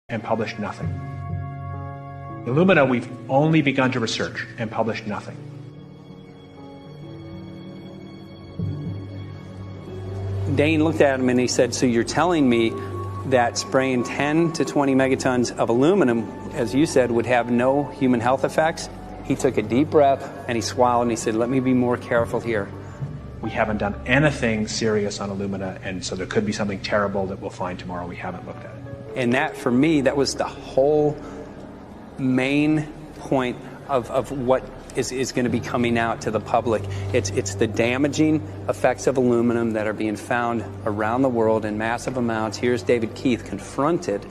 and published nothing. Illumina, we've only begun to research and published nothing. Dane looked at him and he said, so you're telling me that spraying 10 to 20 megatons of aluminum, as you said, would have no human health effects? He took a deep breath and he swallowed and he said, let me be more careful here. We haven't done anything serious on Illumina, and so there could be something terrible that we'll find tomorrow. We haven't looked at it. And that, for me, that was the whole main point of what is going to be coming out to the public. It's the damaging effects of aluminum that are being found around the world in massive amounts. Here's David Keith confronted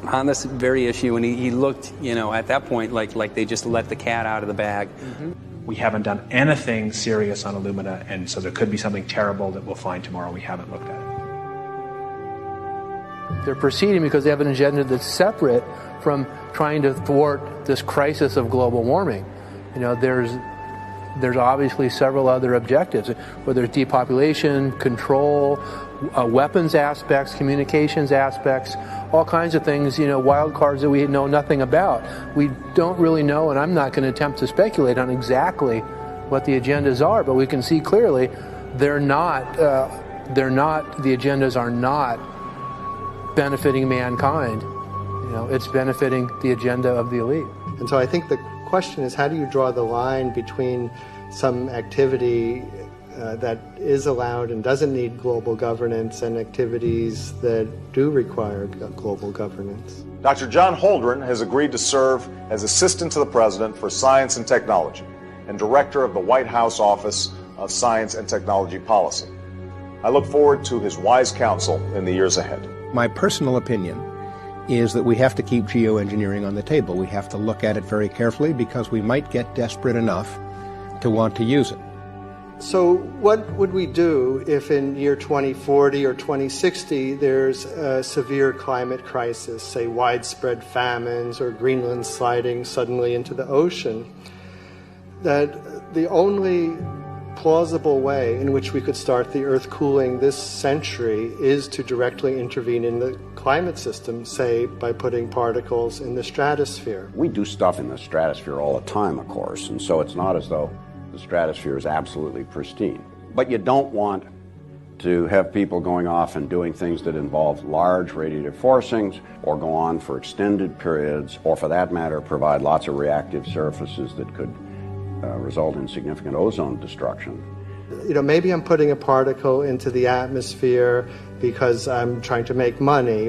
on this very issue, and he looked, at that point like they just let the cat out of the bag. Mm-hmm. We haven't done anything serious on Illumina, and so there could be something terrible that we'll find tomorrow. We haven't looked at it. They're proceeding because they have an agenda that's separate from trying to thwart this crisis of global warming. There's obviously several other objectives, whether it's depopulation, control, weapons aspects, communications aspects, all kinds of things, wild cards that we know nothing about. We don't really know, and I'm not going to attempt to speculate on exactly what the agendas are, but we can see clearly the agendas are not benefiting mankind. It's benefiting the agenda of the elite. And so I think the question is, how do you draw the line between some activity that is allowed and doesn't need global governance and activities that do require global governance? Dr. John Holdren has agreed to serve as Assistant to the President for Science and Technology and Director of the White House Office of Science and Technology Policy. I look forward to his wise counsel in the years ahead. My personal opinion is that we have to keep geoengineering on the table. We have to look at it very carefully because we might get desperate enough to want to use it. So what would we do if in year 2040 or 2060 there's a severe climate crisis, say widespread famines or Greenland sliding suddenly into the ocean? That the only plausible way in which we could start the Earth cooling this century is to directly intervene in the climate system, say by putting particles in the stratosphere. We do stuff in the stratosphere all the time, of course, and so it's not as though the stratosphere is absolutely pristine. But you don't want to have people going off and doing things that involve large radiative forcings or go on for extended periods, or for that matter, provide lots of reactive surfaces that could result in significant ozone destruction. Maybe I'm putting a particle into the atmosphere because I'm trying to make money.